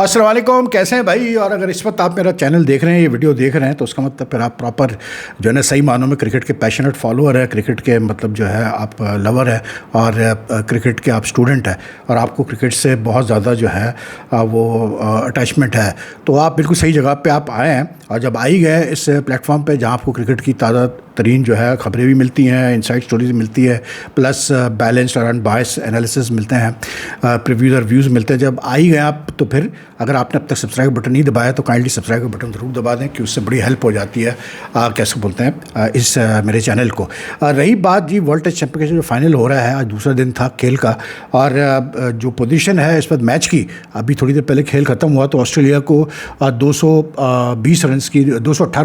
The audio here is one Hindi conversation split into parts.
अस्सलाम वालेकुम, कैसे हैं भाई। और अगर इस वक्त आप मेरा चैनल देख रहे हैं, ये वीडियो देख रहे हैं, तो उसका मतलब फिर आप प्रॉपर जो है ना सही मानों में क्रिकेट के पैशनेट फॉलोअर है, क्रिकेट के मतलब जो है आप लवर है और क्रिकेट के आप स्टूडेंट है और आपको क्रिकेट से बहुत ज़्यादा जो है वो अटैचमेंट है। तो आप बिल्कुल सही जगह पे आप आए हैं। और जब आई गए इस प्लेटफॉर्म पे जहाँ आपको क्रिकेट की ताज़ा तरीन जो है ख़बरें भी मिलती हैं, इनसाइड स्टोरीज मिलती है, प्लस बैलेंस्ड और अनबायस एनालिसिस मिलते हैं, प्रीव्यूज़ और व्यूज़ मिलते हैं। जब आई गए आप तो फिर अगर आपने अब तक सब्सक्राइब बटन नहीं दबाया तो काइंडली सब्सक्राइब का बटन ज़रूर दबा दें कि उससे बड़ी हेल्प हो जाती है कैसे बोलते हैं इस मेरे चैनल को। रही बात जी वर्ल्ड टेस्ट चैंपियनशिप जो फाइनल हो रहा है, आज दूसरा दिन था खेल का और जो पोजीशन है इस वक्त मैच की, अभी थोड़ी देर पहले खेल ख़त्म हुआ तो ऑस्ट्रेलिया को 218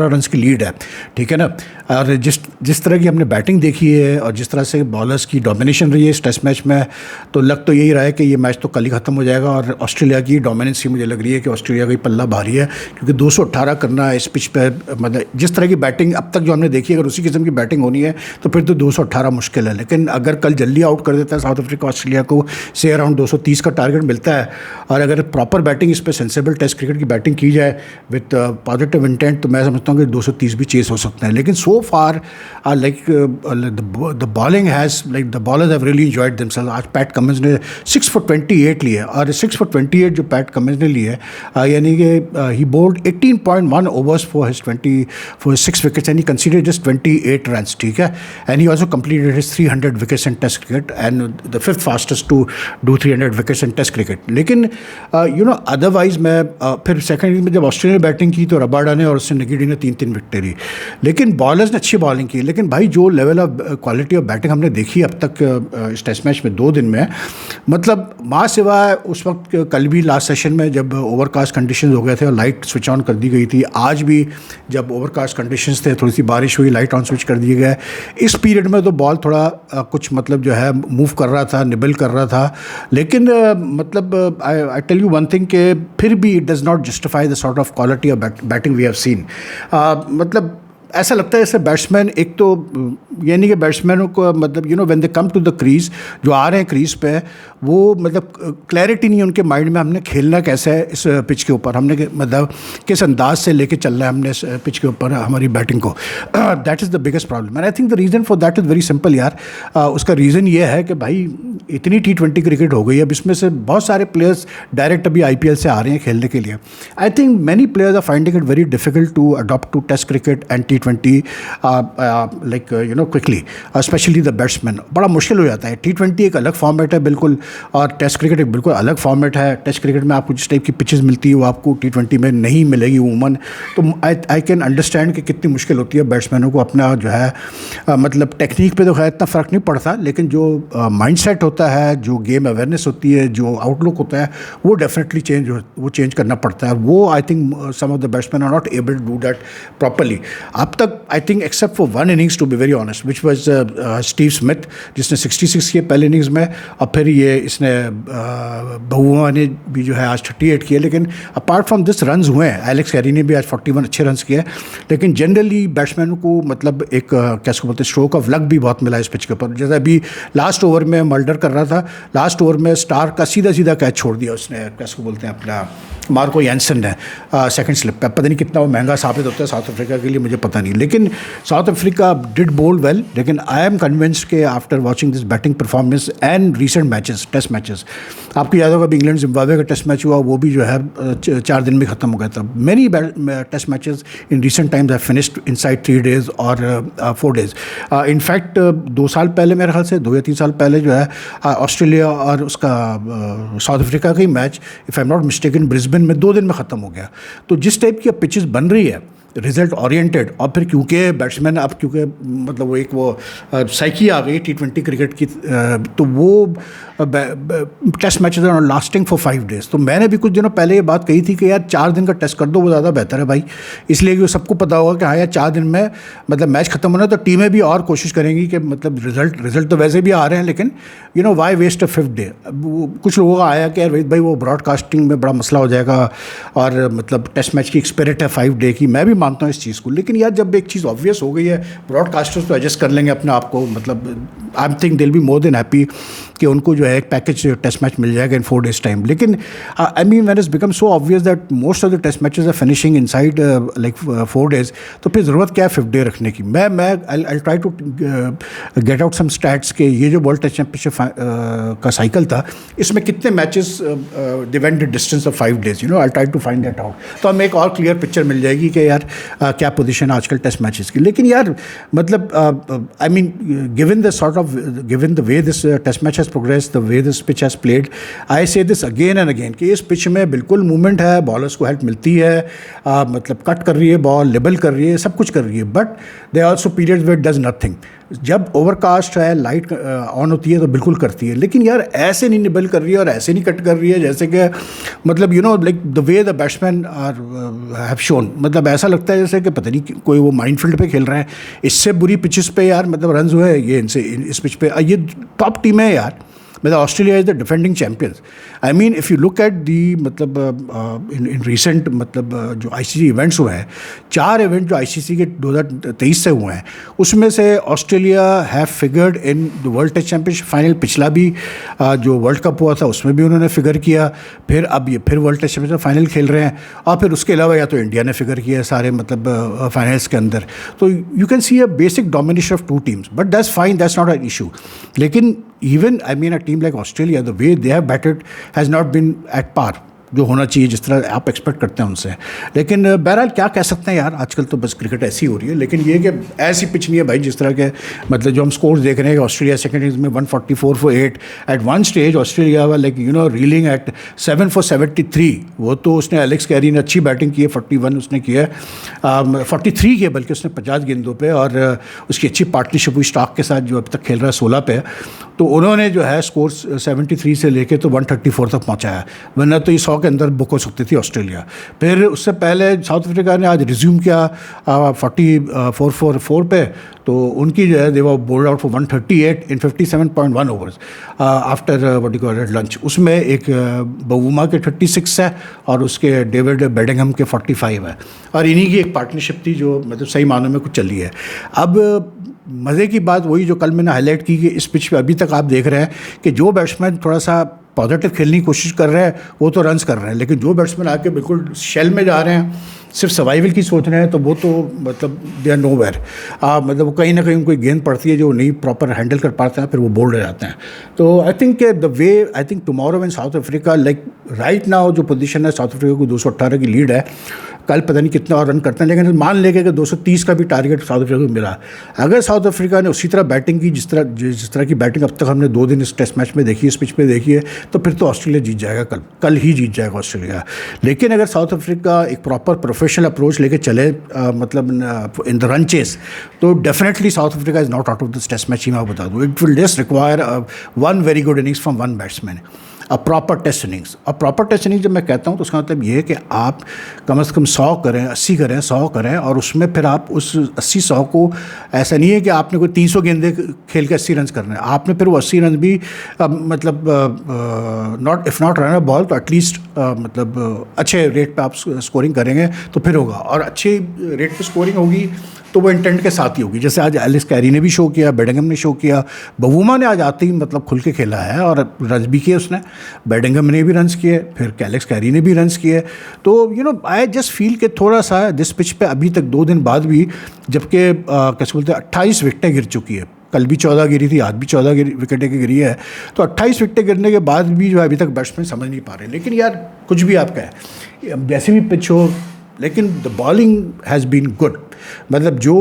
रन की लीड है, ठीक है ना। और जिस तरह की हमने बैटिंग देखी है और जिस तरह से बॉलर्स की डोमिनेशन रही है इस टेस्ट मैच में, तो लग तो यही रहा है कि ये मैच तो कल ही ख़त्म हो जाएगा। और ऑस्ट्रेलिया की डोमिनेंस ही मुझे लग रही है कि ऑस्ट्रेलिया का ही पल्ला भारी है, क्योंकि 218 करना इस पिच पे, मतलब जिस तरह की बैटिंग अब तक जो हमने देखी है, अगर उसी किस्म की बैटिंग होनी है तो फिर तो 218 मुश्किल है। लेकिन अगर कल जल्दी आउट कर देता है साउथ अफ्रीका ऑस्ट्रेलिया को, से अराउंड 230 का टारगेट मिलता है, और अगर प्रॉपर बैटिंग इस पर सेंसेबल टेस्ट क्रिकेट की बैटिंग की जाए विद पॉजिटिव इंटेंट, तो मैं समझता हूँ कि 230 भी चेस हो सकते हैं। लेकिन so far like the bowling has like the bowlers have really enjoyed themselves. आज पैट कमिंस ने 6 for 28 लिए, और 6 for 28 जो पैट कमिंस ने लिए, यानी कि he bowled 18.1 overs for his 6 wickets and he conceded just 28 runs, ठीक है। And he also completed his 300 wickets in test cricket and the 5th fastest to do 300 wickets in test cricket. लेकिन यू नो अदरवाइज मैं फिर सेकंड इनिंग में जब ऑस्ट्रेलिया ने बैटिंग की तो रबाडा ने और उससे निगीडी ने 3-3 विकेटें ली, लेकिन बॉलर्स ने अच्छी बॉलिंग की। लेकिन भाई जो level of quality of batting हमने देखी अब तक इस टेस्ट मैच में 2 दिन में, मतलब माँ सिवाय उस वक्त कल भी लास्ट सेशन में जब ओवरकास्ट कंडीशंस हो गए थे और लाइट स्विच ऑन कर दी गई थी, आज भी जब ओवरकास्ट कंडीशंस थे, थोड़ी सी बारिश हुई, लाइट ऑन स्विच कर दिए गए। इस पीरियड में तो बॉल थोड़ा कुछ मतलब जो है मूव कर रहा था, निबल कर रहा था, लेकिन मतलब I tell you one thing कि फिर भी it does not justify the sort of quality of batting we have seen. मतलब ऐसा लगता है जैसे बैट्समैन, एक तो यानी कि बैट्समैनों को मतलब you know when they come to the crease, जो आ रहे हैं क्रीज पे, वो मतलब क्लैरिटी नहीं है उनके माइंड में हमने खेलना कैसे है इस पिच के ऊपर, हमने मतलब किस अंदाज से लेके चलना है हमने इस पिच के ऊपर हमारी बैटिंग को। That is the biggest problem and I think the reason for that is very simple यार। उसका रीज़न ये है कि भाई इतनी T20 क्रिकेट हो गई है, अब इसमें से बहुत सारे प्लेयर्स डायरेक्ट अभी IPL से आ रहे हैं खेलने के लिए। I think many players are finding it very difficult to adopt to test cricket and T20 like you know quickly, specially the batsman. बड़ा मुश्किल हो जाता है। T20 एक अलग फॉर्मेट है बिल्कुल, और टेस्ट क्रिकेट एक बिल्कुल अलग फॉर्मेट है। टेस्ट क्रिकेट में आपको जिस टाइप की पिचेस मिलती है वो आपको T20 में नहीं मिलेगी उमूमन। तो आई कैन अंडरस्टैंड कि कितनी मुश्किल होती है बैट्समैनों को अपना जो है मतलब टेक्निक पे तो खैर इतना फ़र्क नहीं पड़ता, लेकिन जो माइंडसेट होता है, जो गेम अवेयरनेस होती है, जो आउटलुक होता है, वो डेफिनेटली चेंज करना पड़ता है। वो I think some of the batsman are not able to do that properly अब तक, I think except for one innings to be very honest, which was Steve Smith, जिसने 66 किए पहले इनिंग्स में, और फिर ये इसने बहुआ ने भी जो है आज 38 किए। लेकिन अपार्ट फ्रॉम दिस रन्स हुए हैं, एलेक्स कैरी ने भी आज 41 अच्छे रन्स किए, लेकिन जनरली बैट्समैन को मतलब एक कैसे बोलते हैं स्ट्रोक ऑफ लक भी बहुत मिला इस पिच के ऊपर। जैसे अभी लास्ट ओवर में मल्डर कर रहा था, लास्ट ओवर में स्टार का सीधा कैच छोड़ दिया उसने, कैसे बोलते हैं अपना मार्को यानसन ने सेकंड स्लिप पे। पता नहीं कितना वो महंगा साबित होता है साउथ अफ्रीका के लिए, मुझे पता नहीं, लेकिन South Africa did bowl well. लेकिन आई एम कन्विंस्ड के after watching this batting performance and recent matches, test matches, आपको याद होगा इंग्लैंड जिम्बाब्वे का टेस्ट मैच हुआ, वो भी जो है 4 दिन में ख़त्म हो गया था। Many test matches in recent times have finished inside 3 days और 4 days। इनफैक्ट 2 साल पहले, मेरे ख्याल से 2 या 3 साल पहले जो है ऑस्ट्रेलिया और उसका साउथ अफ्रीका का ही match, if I am not mistaken, Brisbane में 2 दिन में ख़त्म हो गया। तो जिस टाइप की अब पिचेस बन रही है रिजल्ट ओरिएंटेड, और फिर क्योंकि बैट्समैन अब क्योंकि मतलब वो एक वो साइकी आ गई T20 क्रिकेट की, तो वो test matches are lasting for 5 days। तो मैंने भी कुछ दिनों पहले ये बात कही थी कि यार 4 दिन का टेस्ट कर दो, वो ज़्यादा बेहतर है भाई, इसलिए कि सबको पता होगा कि हाँ यार 4 दिन में मतलब मैच खत्म होना, तो टीमें भी और कोशिश करेंगी कि मतलब रिजल्ट तो वैसे भी आ रहे हैं, लेकिन you know why waste a 5th day। कुछ लोगों का आया कि यार भाई वो ब्रॉडकास्टिंग में बड़ा मसला हो जाएगा, और मतलब टेस्ट मैच की एक स्पिरिट है 5 day की। मैं भी मानता हूँ इस चीज़ को, लेकिन यार जब एक चीज़ ऑब्वियस हो गई है, ब्रॉडकास्टर्स तो एडजस्ट कर लेंगे अपने आप को, मतलब आई थिंक दिल बी मोर देन हैप्पी कि उनको जो है एक पैकेज टेस्ट मैच मिल जाएगा इन 4 days टाइम। लेकिन I mean when it's become so obvious that most of the test matches are finishing inside like 4 days, तो फिर ज़रूरत क्या है 5th day रखने की। मैं I try to get out some stats के ये जो वर्ल्ड टेस्ट चैंपियनशिप का साइकिल था, इसमें कितने matches they went the distance of 5 days, I try to find that out, तो हमें एक और क्लियर पिक्चर मिल जाएगी कि यार क्या पोजीशन है आजकल टेस्ट मैचेस की। लेकिन यार मतलब I mean given the way this test match has progress, the way this pitch has played, I say this again and again कि इस पिच में बिल्कुल मूवमेंट है, बॉलर्स को हेल्प मिलती है, मतलब कट कर रही है बॉल, लेबल कर रही है, सब कुछ कर रही है, but they are also periods where does nothing. जब ओवरकास्ट है, लाइट ऑन होती है तो बिल्कुल करती है, लेकिन यार ऐसे नहीं निबल कर रही है और ऐसे नहीं कट कर रही है जैसे कि मतलब like the way the batsman are have shown, मतलब ऐसा लगता है जैसे कि पता नहीं कोई वो माइनफील्ड पे खेल रहे हैं। इससे बुरी पिचेस पे यार मतलब रन्स हुए ये इनसे इस पिच पे, ये टॉप टीम है यार, मतलब Australia is the defending champions. I mean if you look at the मतलब इन रिसेंट मतलब जो आईसीसी इवेंट्स हुए हैं, 4 इवेंट जो आईसीसी के 2023 से हुए हैं, उसमें से Australia have figured in the world test championship final. पिछला भी जो वर्ल्ड कप हुआ था उसमें भी उन्होंने फिगर किया, फिर अब ये फिर वर्ल्ड टेस्ट चैम्पियनशिप फाइनल खेल रहे हैं, और फिर उसके अलावा या तो इंडिया ने फिगर किया है सारे मतलब फाइनल्स के अंदर। तो you can see a basic domination of 2 teams, but that's fine, that's not an issue. लेकिन even I mean a team like Australia, the way they have batted has not been at par, जो होना चाहिए जिस तरह आप एक्सपेक्ट करते हैं उनसे। लेकिन बहरहाल क्या कह सकते हैं यार, आजकल तो बस क्रिकेट ऐसी हो रही है। लेकिन ये कि ऐसी पिच नहीं है भाई जिस तरह के मतलब जो हम स्कोर्स देख रहे हैं, ऑस्ट्रेलिया सेकंड इनिंग्स में 144 for 8, at one stage Australia was like reeling at 7 for 73। वो तो उसने एलेक्स कैरी ने अच्छी बैटिंग की है, 41 उसने किया है, 43 किया बल्कि उसने 50 गेंदों पर, और उसकी अच्छी पार्टनरशिप हुई स्टॉक के साथ जो अब तक खेल रहा है 16 पे। तो उन्होंने जो है स्कोर 73 से लेके तो 134 तक पहुँचाया, वरना तो ये 100 के अंदर बुक हो सकती थी ऑस्ट्रेलिया। फिर उससे पहले साउथ अफ्रीका ने आज रिज्यूम किया 44 for 4 पे, तो उनकी जो है they were bowled out for 138 in 57.1 overs after what you call it lunch. उसमें एक बवुमा के 36 है और उसके डेविड बेडिंगहम के 45 है, और इन्हीं की एक पार्टनरशिप थी जो मतलब सही मानों में कुछ चली है। अब मज़े की बात वही जो कल मैंने हाईलाइट की कि इस पिच पे अभी तक आप देख रहे हैं कि जो बैट्समैन थोड़ा सा पॉजिटिव खेलने की कोशिश कर रहे हैं वो तो रन्स कर रहे हैं, लेकिन जो बैट्समैन आके बिल्कुल शेल में जा रहे हैं, सिर्फ सर्वाइवल की सोच रहे हैं, तो वो तो मतलब दे आर नोवेयर। मतलब वो कहीं ना कहीं कोई गेंद पड़ती है जो नहीं प्रॉपर हैंडल कर पाते हैं, फिर वो बोल्ड हो जाते हैं। तो I think the way I think tomorrow when south Africa like right now जो पोजीशन है साउथ अफ्रीका को 218 की लीड है, कल पता नहीं कितना और रन करते हैं, लेकिन मान लेंगे कि 230 का भी टारगेट साउथ अफ्रीका को मिला। अगर साउथ अफ्रीका ने उसी तरह बैटिंग की जिस तरह की बैटिंग अब तक हमने 2 दिन इस टेस्ट मैच में देखी, इस पिच पे देखी है, तो फिर तो ऑस्ट्रेलिया जीत जाएगा, कल ही जीत जाएगा ऑस्ट्रेलिया। लेकिन अगर साउथ अफ्रीका एक प्रॉपर प्रोफेशनल अप्रोच लेके चले मतलब इन द रन चेस, तो definitely South Africa is not out of this test match. ही मैं बता दूँ, it will just require 1 very good innings from 1 batsman, a proper test innings. और प्रॉपर टेस्ट इनिंग्स जब मैं कहता हूँ तो उसका मतलब ये है कि आप कम से कम 100 करें, 80 करें, 100 करें, और उसमें फिर आप उस 80-100 को ऐसा नहीं है कि आपने कोई 300 गेंदे खेल के 80 रन करने हैं, आपने फिर वो 80 रन भी मतलब नॉट रन बॉल तो एटलीस्ट मतलब अच्छे रेट पे आप स्कोरिंग करेंगे तो फिर होगा, और अच्छे रेट पे स्कोरिंग होगी तो वो इंटेंट के साथ ही होगी। जैसे आज एलिस कैरी ने भी शो किया, बेडिंगहम ने शो किया, बवुमा ने आज आते ही मतलब खुल के खेला है और रन्स भी किए उसने, बेडिंगहम ने भी रन्स किए, फिर एलेक्स कैरी ने भी रन्स किए। तो आई जस्ट फील कि थोड़ा सा दिस पिच पे अभी तक 2 दिन बाद भी, जबकि कैसे बोलते हैं 28 विकेटें गिर चुकी है, कल भी 14 गिरी थी, आज भी 14 विकेटें की गिरी है, तो 28 विकेटें गिरने के बाद भी जो है अभी तक बैट्समैन समझ नहीं पा रहे। लेकिन यार कुछ भी आप कहें, जैसे भी पिच हो, लेकिन the bowling has been good. मतलब जो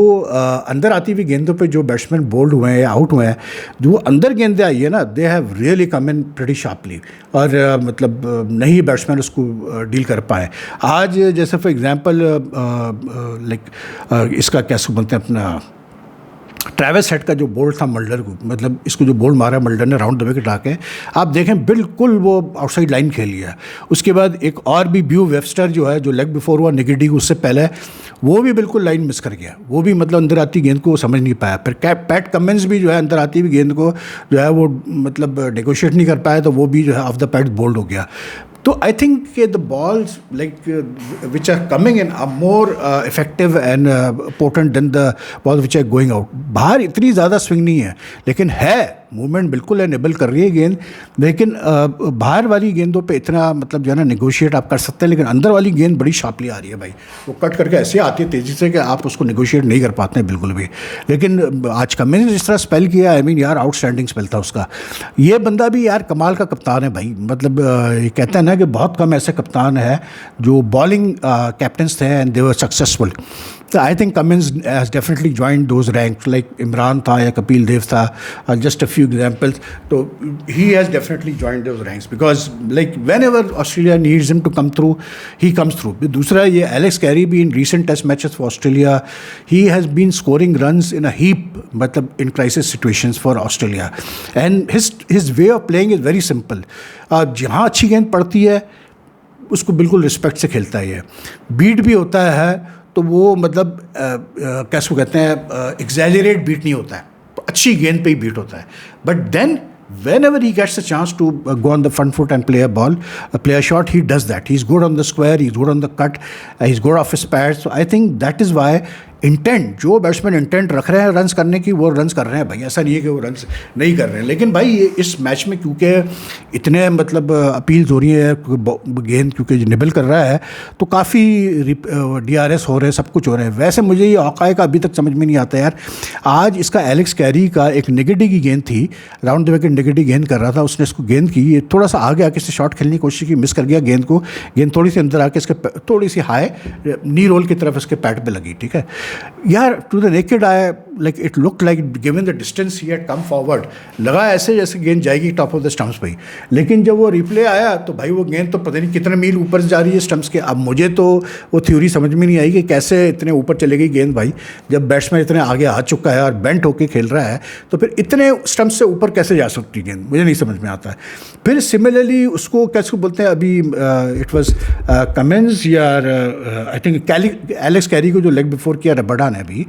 अंदर आती हुई गेंदों पे जो बैट्समैन बोल्ड हुए हैं या आउट हुए हैं, जो अंदर गेंदें आई है ना, they have really come in pretty sharply, और मतलब नहीं बैट्समैन उसको डील कर पाए। आज जैसे फॉर एग्जांपल लाइक इसका क्या बोलते हैं अपना ट्रैविस हेड का जो बोल्ड था मल्डर को, मतलब इसको जो बोल्ड मारा मल्डर ने राउंड द विकेट आके, आप देखें बिल्कुल वो आउटसाइड लाइन खेल लिया। उसके बाद एक और भी ब्यू वेबस्टर जो है, जो लेग बिफोर हुआ निगेडी उससे पहले, वो भी बिल्कुल लाइन मिस कर गया, वो भी मतलब अंदर आती गेंद को समझ नहीं पाया। फिर पैट कमिंस भी जो है अंदर आती हुई गेंद को जो है वो मतलब नेगोशिएट नहीं कर पाया, तो वो भी जो है ऑफ द पैड बोल्ड हो गया। तो I think the balls like which are coming in are more effective and potent than the balls which are going out. बाहर इतनी ज़्यादा स्विंग नहीं है, लेकिन है मूवमेंट बिल्कुल है, निबल कर रही है गेंद. लेकिन बाहर वाली गेंदों पे इतना मतलब जो है ना नेगोशिएट आप कर सकते हैं, लेकिन अंदर वाली गेंद बड़ी शार्पली आ रही है भाई. वो कट करके ऐसे आती है तेज़ी से कि आप उसको नेगोशिएट नहीं कर पाते हैं बिल्कुल भी. लेकिन आज कमिंस ने जिस तरह स्पेल किया, आई मीन यार आउटस्टैंडिंग स्पेल था उसका. ये बंदा भी यार कमाल का कप्तान है भाई. मतलब ये कहते हैं ना कि बहुत कम ऐसे कप्तान हैं जो बॉलिंग कैप्टन्स थे and they were successful. So I think Cummins has definitely joined those ranks, like Imran tha ya Kapil Dev tha, just a few examples. So he has definitely joined those ranks because like whenever Australia needs him to come through, he comes through. दूसरा ये Alex Carey भी in recent test matches for Australia, he has been scoring runs in a heap, मतलब in crisis situations for Australia. And his way of playing is very simple. जहाँ अच्छी गेंद पड़ती है उसको बिल्कुल रिस्पेक्ट से खेलता है. ये बीट भी होता है तो वो मतलब कैसे कहते हैं एग्जैजरेट बीट नहीं होता है, अच्छी गेंद पे ही बीट होता है. But then whenever he gets a chance to go on the front foot and play a ball, play a shot, he does that. He's good on the square, he's good on the cut, he's good off his pads. So I think that is why intent, जो बैट्समैन इंटेंट रख रहे हैं रन्स करने की, वो रन्स कर रहे हैं भाई. ऐसा नहीं है कि वो रन्स नहीं कर रहे हैं. लेकिन भाई ये इस मैच में क्योंकि इतने मतलब अपील्स हो रही है गेंद क्योंकि निबल कर रहा है, तो काफ़ी DRS हो रहे हैं, सब कुछ हो रहे हैं. वैसे मुझे ये औकाय का अभी तक समझ में नहीं आता यार. आज इसका एलेक्स कैरी का एक नेगेटिव की गेंद थी, राउंड द विकेट नेगेटिव गेंद कर रहा था, उसने इसको गेंद की, ये थोड़ा सा आगे आके इससे शॉट खेलने की कोशिश की, मिस कर गया गेंद को. गेंद थोड़ी सी अंदर आके इसके थोड़ी सी हाई नी रोल की तरफ इसके पैड पे लगी. ठीक है यार, to the naked eye like it look like given the distance he had come forward, लगा ऐसे जैसे गेंद जाएगी टॉप ऑफ द स्टंप्स पे. लेकिन जब वो रिप्ले आया तो भाई वो गेंद तो पता नहीं कितने मील ऊपर जा रही है स्टंप्स के. अब मुझे तो वो थ्योरी समझ में नहीं आई कि कैसे इतने ऊपर चले गई गेंद भाई. जब बैट्समैन इतने आगे आ चुका है और बेंट होके खेल रहा है तो फिर इतने स्टंप से ऊपर कैसे जा सकती गेंद, मुझे नहीं समझ में आता है. फिर सिमिलरली उसको कैसे बोलते हैं अभी इट वॉज कमिंस या आई थिंक एलेक्स कैरी को जो लेग बिफोर किया रबडान है अभी.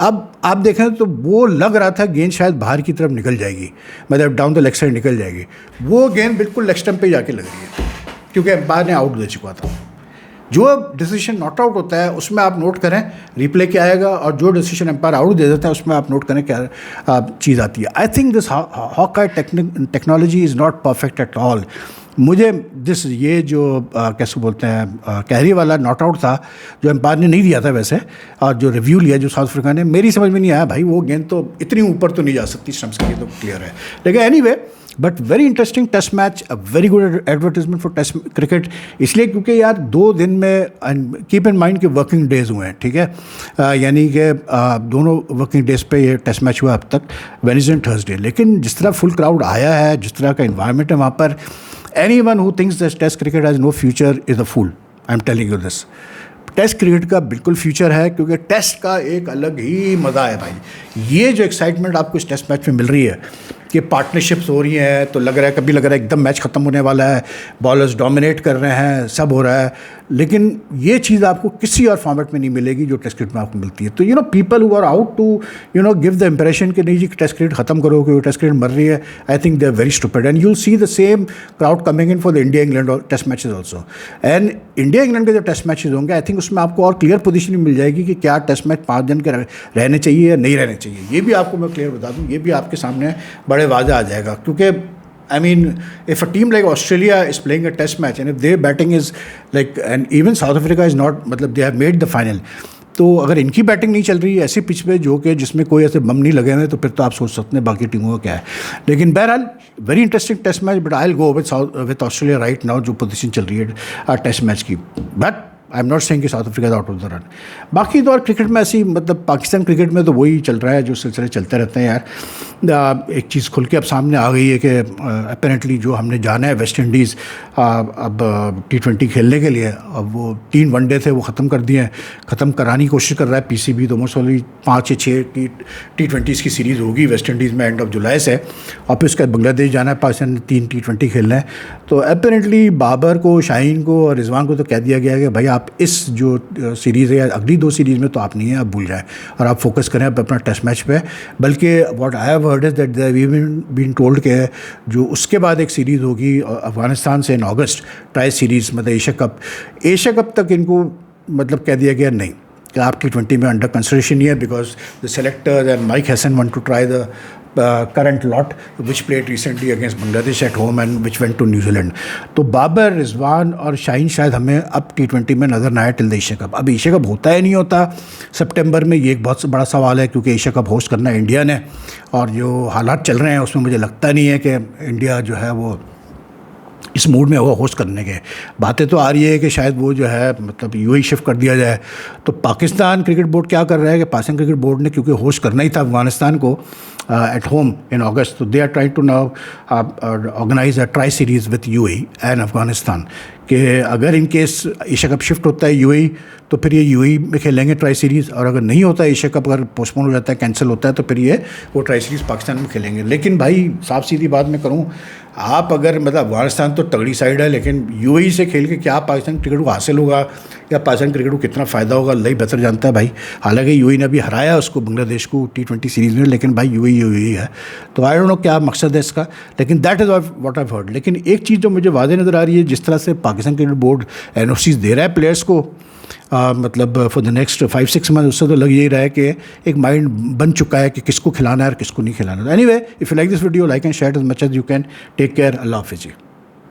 अब आप देखें तो वो लग रहा था गेंद शायद बाहर की तरफ निकल जाएगी, मतलब डाउन द लेग साइड निकल जाएगी. वो गेंद बिल्कुल लेग स्टंप पे जाके लग रही है क्योंकि एम्पायर ने आउट दे चुका था. जो डिसीजन नॉट आउट होता है उसमें आप नोट करें रिप्ले क्या आएगा, और जो डिसीजन एम्पायर आउट दे देता है उसमें आप नोट करें क्या चीज़ आती है. I think this Hawkeye technology is not perfect at all. मुझे ये जो कैसे बोलते हैं कैरी वाला नॉट आउट था जो एम्पायर ने नहीं दिया था वैसे, और जो रिव्यू लिया जो साउथ अफ्रीका ने, मेरी समझ में नहीं आया भाई. वो गेंद तो इतनी ऊपर तो नहीं जा सकती स्टंप्स के लिए, तो क्लियर है. लेकिन anyway but very interesting test match, a very good advertisement for test cricket. इसलिए क्योंकि यार 2 दिन में, कीप इन माइंड कि वर्किंग डेज हुए हैं. ठीक है, यानी कि दोनों वर्किंग डेज पे ये टेस्ट मैच हुआ अब तक, वेडनेसडे एंड थर्सडे. लेकिन जिस तरह फुल क्राउड आया है, जिस तरह का इन्वायरमेंट है वहाँ पर, anyone who thinks that test cricket has no future is a fool. I'm telling you this. Test cricket का बिल्कुल फ्यूचर है क्योंकि टेस्ट का एक अलग ही मज़ा है भाई. ये जो एक्साइटमेंट आपको इस टेस्ट मैच में मिल रही है कि पार्टनरशिप्स हो रही हैं, तो लग रहा है कभी लग रहा है एकदम मैच ख़त्म होने वाला है, बॉलर्स डोमिनेट कर रहे हैं, सब हो रहा है. लेकिन ये चीज़ आपको किसी और फॉर्मेट में नहीं मिलेगी जो टेस्ट क्रिकेट में आपको मिलती है. तो people who are out to give the impression कि नहीं जी टेस्ट क्रिकेट ख़त्म करो कि टेस्ट क्रिकेट मर रही है, I think they are very stupid. And you will see the same crowd coming in for the India England test matches also. And India England के जो टेस्ट मैचेज होंगे, आई थिंक उसमें आपको और क्लियर पोजीशन मिल जाएगी कि क्या टेस्ट मैच 5 दिन के रहने चाहिए या नहीं रहने चाहिए. ये भी आपको मैं क्लियर बता दूँ, ये भी आपके सामने बड़े वाज़ेह आ जाएगा. क्योंकि I mean, if a team like Australia is playing a test match and if their batting is like, and even South Africa is not, मतलब they have made the final, तो अगर इनकी बैटिंग नहीं चल रही है ऐसी पिच पे जो कि जिसमें कोई ऐसे बम नहीं लगे हुए, तो फिर तो आप सोच सकते हैं बाकी टीमों का क्या है. लेकिन बहरहाल very interesting test match, but I will go with Australia right now, जो पोजीशन चल रही है टेस्ट मैच की. But I am not saying कि South Africa out of the run. बाकी तो और क्रिकेट में ऐसी, मतलब पाकिस्तान क्रिकेट में तो वही चल रहा है जो सिलसिले चलते रहते हैं यार. एक चीज़ खुल के अब सामने आ गई है कि अपेरेंटली जो हमने जाना है वेस्ट इंडीज़ अब T20 खेलने के लिए, अब वो 3 वनडे थे वो ख़त्म कर दिए हैं, ख़त्म कराने की कोशिश कर रहा है PCB. तो मोस्ट ऑफली 5 या 6 T20 की सीरीज़ होगी वेस्ट इंडीज़ में एंड ऑफ जुलाई से, और फिर उसके बाद बांग्लादेश जाना है, पाकिस्तान ने 3 T20 खेलना है. तो अपेरेंटली बाबर को, शाहीन को और रिजवान को तो कह दिया गया है कि भाई आप इस जो सीरीज़ है या अगली 2 सीरीज़ में तो आप नहीं हैं, आप भूल जाएं और आप फोकस करें अपना टेस्ट मैच पे। बल्कि what I have heard is that we been told के जो उसके बाद एक सीरीज़ होगी अफ़गानिस्तान से इन अगस्त, ट्राई सीरीज़, मतलब एशिया कप तक इनको मतलब कह दिया गया नहीं कि आप T20 में अंडर कंसिडरेशन ही है, because the selectors and Mike Hesson want to try the current lot which played recently against Bangladesh at home and which went to New Zealand। तो बाबर, रिजवान और शाहीन शायद हमें अब T20 में नज़र ना आए टिल द एशिया कप। अब एशिया कप होता है नहीं होता सितंबर में, ये एक बहुत बड़ा सवाल है, क्योंकि एशिया कप होस्ट करना इंडिया ने, और जो हालात चल रहे हैं उसमें मुझे लगता नहीं है कि इंडिया जो है वो इस मूड में होगा होस्ट करने के। बातें तो आ रही है कि शायद वो जो है मतलब यूएई शिफ्ट कर दिया जाए। तो पाकिस्तान क्रिकेट बोर्ड क्या कर रहा है कि पाकिस्तान क्रिकेट बोर्ड ने क्योंकि होस्ट करना ही था अफगानिस्तान को एट होम इन अगस्त, तो they are trying to now organise a tri series with UAE and Afghanistan, कि अगर in case Asia Cup shift होता है यूएई तो फिर ये यूएई में खेलेंगे ट्राई सीरीज़, और अगर नहीं होता है एशिया कप, अगर पोस्टपोन हो जाता है, कैंसिल होता है, तो फिर ये वो ट्राई सीरीज़ पाकिस्तान में खेलेंगे। लेकिन भाई साफ सीधी बात मैं करूँ, आप अगर मतलब अफगानिस्तान तो तगड़ी साइड है, लेकिन यूएई से खेल के क्या पाकिस्तान क्रिकेट को हासिल होगा या पाकिस्तान क्रिकेट को कितना फ़ायदा होगा, अल्लाह ही बेहतर जानता है भाई। हालांकि यूएई ने अभी हराया उसको बांग्लादेश को T20 सीरीज़ में, लेकिन भाई यूएई है, तो आई डोंट नो क्या मकसद है इसका, लेकिन that is what I heard. लेकिन एक चीज़ जो मुझे वाज़ेह नज़र आ रही है, जिस तरह से पाकिस्तान क्रिकेट बोर्ड NOCs दे रहा है प्लेयर्स को, मतलब फॉर द नेक्स्ट 5-6 मंथ, उससे तो लग यही रहा है कि एक माइंड बन चुका है कि किसको खिलाना है और किसको नहीं खिलाना है। Anyway, if you like this video, like and share as much as you can. Take care, अल्लाह हाफिज़।